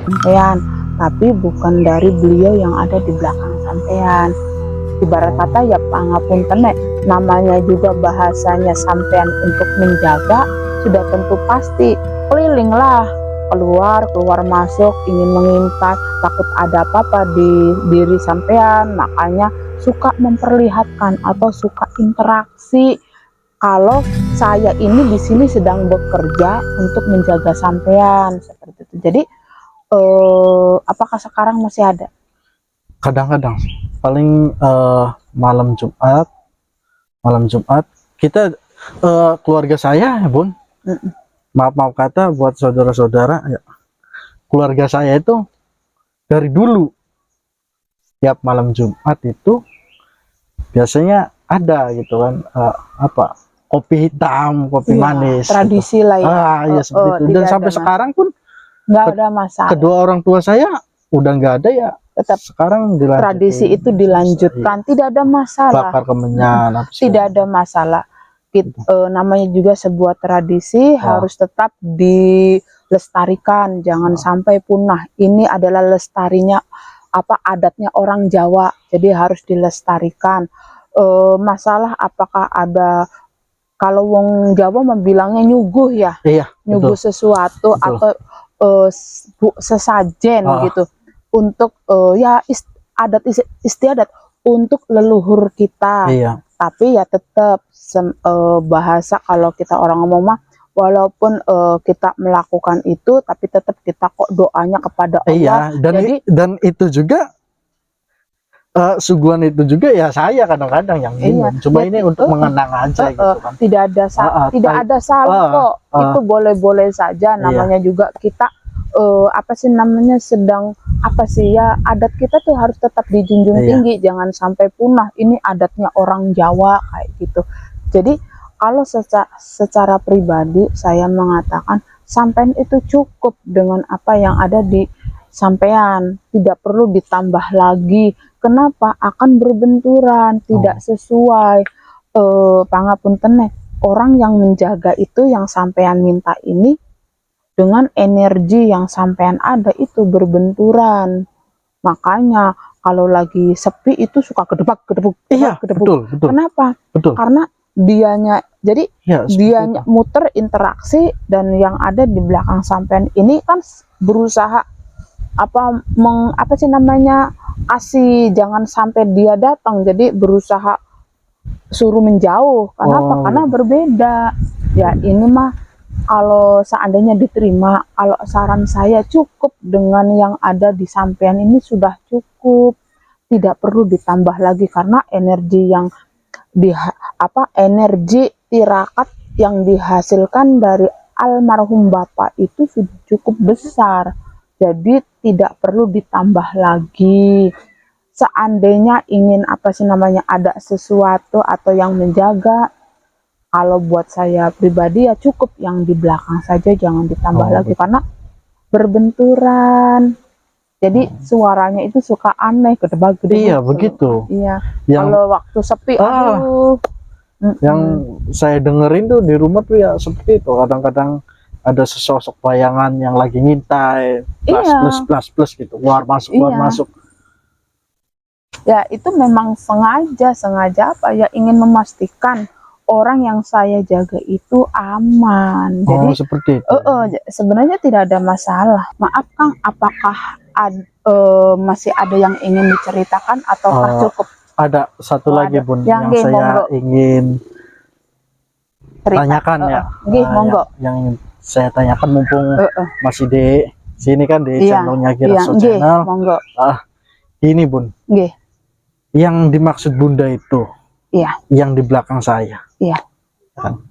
sampean, tapi bukan dari beliau yang ada di belakang sampean. Ibarat kata ya pangapunten, namanya juga bahasanya sampean untuk menjaga, sudah tentu pasti kelilinglah, keluar masuk, ingin mengintai, takut ada apa-apa di diri sampean, makanya suka memperlihatkan atau suka interaksi kalau saya ini di sini sedang bekerja untuk menjaga sampean seperti itu. Jadi apakah sekarang masih ada? Kadang-kadang paling malam Jumat kita, keluarga saya, Bun, maaf kata buat saudara-saudara ya, keluarga saya itu dari dulu tiap malam Jumat itu biasanya ada gitu kan, apa, kopi hitam, kopi Iya, manis tradisi gitu. lah ya. Ya seperti itu. Dan sampai sekarang pun Nggak ada masalah. kedua orang tua saya udah nggak ada ya. Tetap Sekarang tradisi itu dilanjutkan, tidak ada masalah. Bakar kemenyan, Tidak ada masalah. Namanya juga sebuah tradisi harus tetap dilestarikan, jangan sampai punah. Ini adalah lestarinya adatnya orang Jawa, jadi harus dilestarikan. Masalah apakah ada, kalau wong Jawa membilangnya nyuguh ya, nyuguh betul. Sesuatu betul. Atau sesajen gitu untuk ya adat istiadat untuk leluhur kita. Tapi ya tetap bahasa kalau kita orang ngomong mah, walaupun kita melakukan itu tapi tetap kita kok doanya kepada Allah. Dan itu juga suguhan itu juga ya saya kadang-kadang yang minum. Cuma ini untuk mengenang aja gitu kan. Tidak ada salah kok. Itu boleh-boleh saja, namanya juga kita apa sih namanya, sedang apa sih ya, adat kita tuh harus tetap dijunjung tinggi, jangan sampai punah. Ini adatnya orang Jawa kayak gitu. Jadi kalau secara pribadi saya mengatakan sampean itu cukup dengan apa yang ada di sampean, tidak perlu ditambah lagi. Kenapa? Akan berbenturan, tidak sesuai. Pangapunten, orang yang menjaga itu yang sampean minta ini dengan energi yang sampean ada itu berbenturan. Makanya kalau lagi sepi itu suka gedebak. Betul. Kenapa? Karena dianya, jadi dianya muter interaksi, dan yang ada di belakang sampean ini kan berusaha apa sih namanya, kasih jangan sampai dia datang, jadi berusaha suruh menjauh. Kenapa? Karena berbeda ya. Ini mah kalau seandainya diterima, kalau saran saya cukup dengan yang ada di sampean ini sudah cukup, tidak perlu ditambah lagi, karena energi yang energi tirakat yang dihasilkan dari almarhum Bapak itu sudah cukup besar. Jadi tidak perlu ditambah lagi. Seandainya ingin apa sih namanya, ada sesuatu atau yang menjaga, kalau buat saya pribadi ya cukup yang di belakang saja, jangan ditambah lagi, karena berbenturan. Jadi suaranya itu suka aneh, gedebak. Begitu. Kalau waktu sepi, aduh. Yang saya dengerin tuh di rumah tuh ya seperti itu. Kadang-kadang ada sesosok bayangan yang lagi ngintai, plus gitu, keluar masuk. Ya itu memang sengaja apa ya, ingin memastikan orang yang saya jaga itu aman. Jadi seperti itu. Sebenarnya tidak ada masalah. Maaf Kang, apakah masih ada yang ingin diceritakan ataukah cukup? Ada satu lagi Bun yang saya ingin tanyakan ya. Yang saya tanyakan mumpung masih di sini kan, di channelnya Giraso Channel. Ini Bun, yang dimaksud Bunda itu, yang di belakang saya, kan?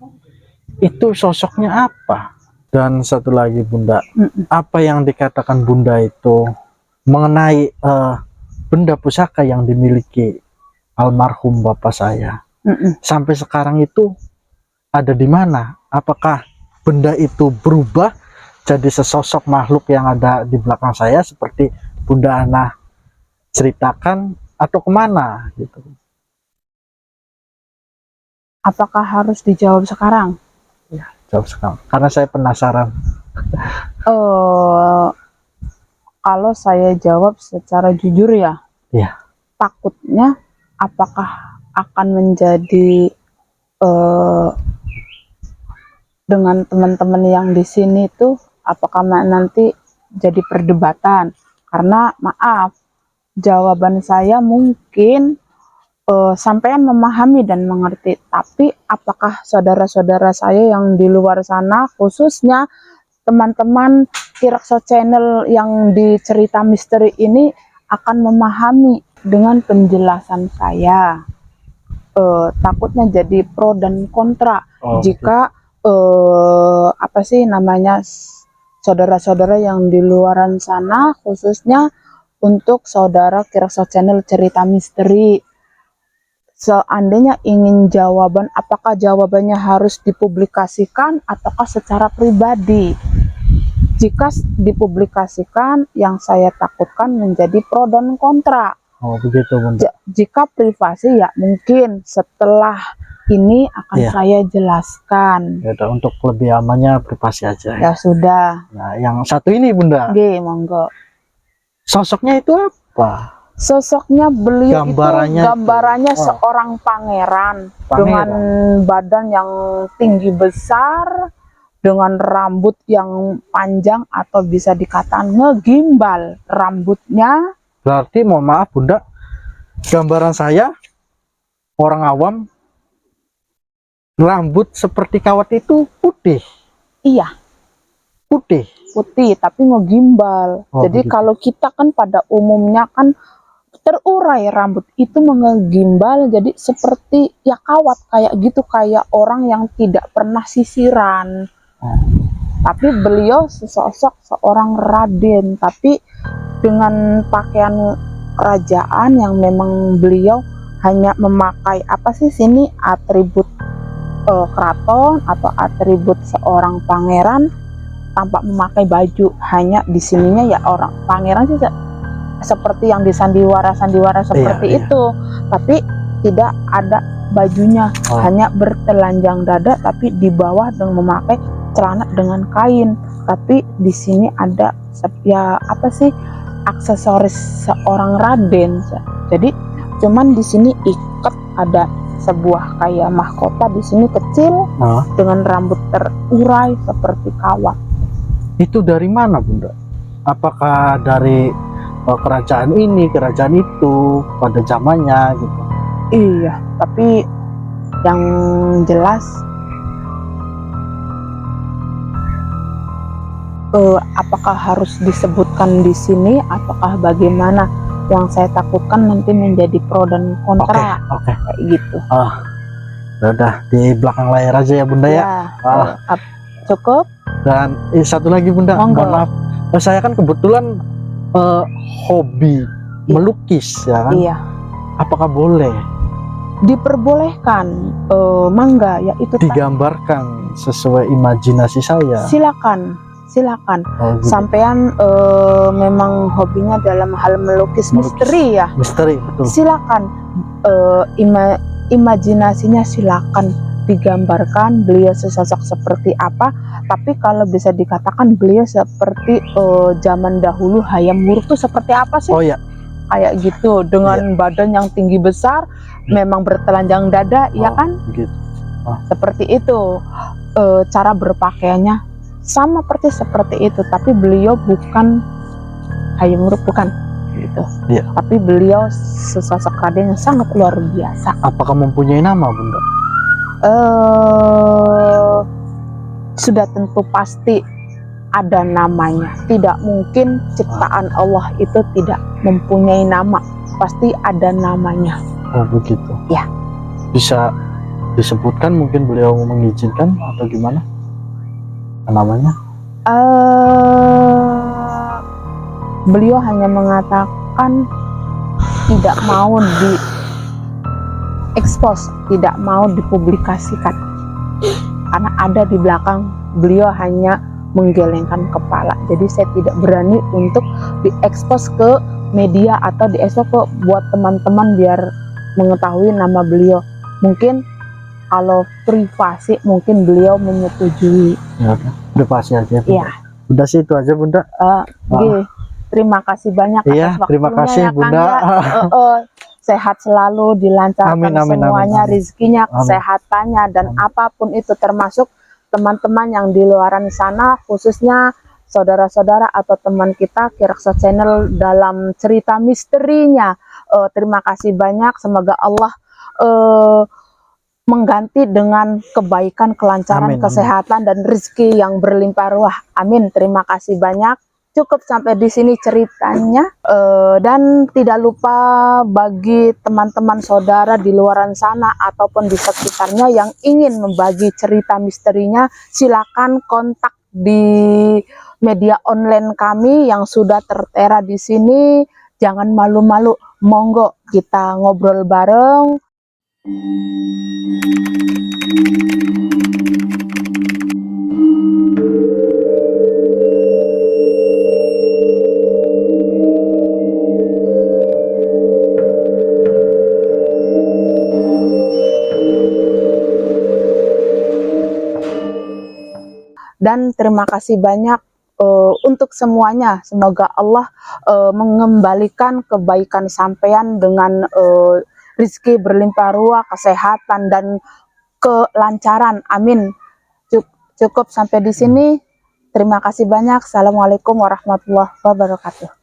Itu sosoknya apa? Dan satu lagi Bunda, apa yang dikatakan Bunda itu mengenai benda pusaka yang dimiliki almarhum Bapak saya sampai sekarang itu ada di mana? Apakah benda itu berubah jadi sesosok makhluk yang ada di belakang saya seperti Bunda Ana ceritakan, atau kemana gitu? Apakah harus dijawab sekarang? Ya, jawab sekarang, karena saya penasaran. Kalau saya jawab secara jujur ya, Iya. takutnya apakah akan menjadi dengan teman-teman yang di sini tuh, apakah nanti jadi perdebatan? Karena maaf, jawaban saya mungkin sampean memahami dan mengerti, tapi apakah saudara-saudara saya yang di luar sana, khususnya teman-teman Kirakso Channel yang di cerita misteri ini, akan memahami dengan penjelasan saya? Takutnya jadi pro dan kontra. Jika apa sih namanya, saudara-saudara yang di luaran sana, khususnya untuk saudara Kirakso Channel cerita misteri, seandainya ingin jawaban, apakah jawabannya harus dipublikasikan ataukah secara pribadi? Jika dipublikasikan, yang saya takutkan menjadi pro dan kontra. Oh begitu Bunda. Jika privasi ya mungkin setelah ini akan saya jelaskan. Ya, untuk lebih amannya privasi aja. Ya sudah. Nah yang satu ini Bunda. Oke, monggo. Sosoknya itu apa? Sosoknya beliau gambarannya itu. Seorang pangeran dengan badan yang tinggi besar, dengan rambut yang panjang atau bisa dikatakan ngegimbal rambutnya. Berarti mohon maaf Bunda, gambaran saya orang awam, rambut seperti kawat itu putih. Iya, putih tapi ngegimbal. Jadi begitu. Kalau kita kan pada umumnya kan terurai rambut itu mengegimbal, jadi seperti ya kawat kayak gitu, kayak orang yang tidak pernah sisiran. Tapi beliau sesosok seorang raden, tapi dengan pakaian kerajaan yang memang beliau hanya memakai apa sih sini atribut keraton atau atribut seorang pangeran tanpa memakai baju. Hanya di sininya ya orang pangeran sih seperti yang di sandiwara seperti itu, tapi tidak ada bajunya, hanya bertelanjang dada, tapi di bawah dengan memakai celana dengan kain. Tapi di sini ada ya apa sih, aksesoris seorang raden. Jadi cuman di sini ikat, ada sebuah kayak mahkota di sini kecil dengan rambut terurai seperti kawat. Itu dari mana Bunda? Apakah dari kerajaan ini, kerajaan itu pada zamannya gitu? Iya, tapi yang jelas apakah harus disebutkan di sini ataukah bagaimana? Yang saya takutkan nanti menjadi pro dan kontra. Oke. Kayak gitu. Udah di belakang layar aja ya Bunda ya. Cukup. Dan satu lagi Bunda, mohon maaf, saya kan kebetulan hobi melukis ya kan. Iya. Apakah boleh diperbolehkan? Mangga, yaitu digambarkan sesuai imajinasi saya. Silakan. Gitu. Sampean memang hobinya dalam hal melukis misteri ya. Misteri, betul. Silakan, imajinasinya silakan digambarkan beliau sesosok seperti apa. Tapi kalau bisa dikatakan beliau seperti zaman dahulu hayam wuruk tuh seperti apa sih? Oh ya, kayak gitu, dengan badan yang tinggi besar, memang bertelanjang dada, ya kan? Gitu. Seperti itu. Cara berpakaiannya sama persis seperti itu, tapi beliau bukan hayam wuruk, bukan gitu. Iya. Tapi beliau sesosok raden yang sangat luar biasa. Apakah mempunyai nama Bunda? Sudah tentu pasti ada namanya. Tidak mungkin ciptaan Allah itu tidak mempunyai nama. Pasti ada namanya. Oh begitu. Ya. Bisa disebutkan, mungkin beliau mengizinkan atau gimana namanya? Beliau hanya mengatakan tidak mau diekspos, tidak mau dipublikasikan. Karena ada di belakang, beliau hanya menggelengkan kepala. Jadi saya tidak berani untuk diekspos ke media atau diekspos ke buat teman-teman biar mengetahui nama beliau. Mungkin kalau privasi mungkin beliau menyetujui. Ya, privasi aja Bunda. Ya. Udah sih itu aja Bunda. terima kasih banyak iya, atas terima waktunya kasih ya Kang Bunda. ya. Sehat selalu, dilancarkan semuanya, rezekinya, kesehatannya, dan apapun itu, termasuk teman-teman yang di luaran sana, khususnya saudara-saudara atau teman kita Kiraksa Channel dalam cerita misterinya. Terima kasih banyak, semoga Allah mengganti dengan kebaikan, kelancaran, kesehatan, dan rezeki yang berlimpah ruah. Amin. Terima kasih banyak. Cukup sampai di sini ceritanya. Dan tidak lupa bagi teman-teman saudara di luaran sana ataupun di sekitarnya yang ingin membagi cerita misterinya, silakan kontak di media online kami yang sudah tertera di sini. Jangan malu-malu, monggo kita ngobrol bareng. Dan terima kasih banyak untuk semuanya. Semoga Allah mengembalikan kebaikan sampean dengan rezeki berlimpah ruah, kesehatan, dan kelancaran. Amin. Cukup sampai di sini. Terima kasih banyak. Assalamualaikum warahmatullahi wabarakatuh.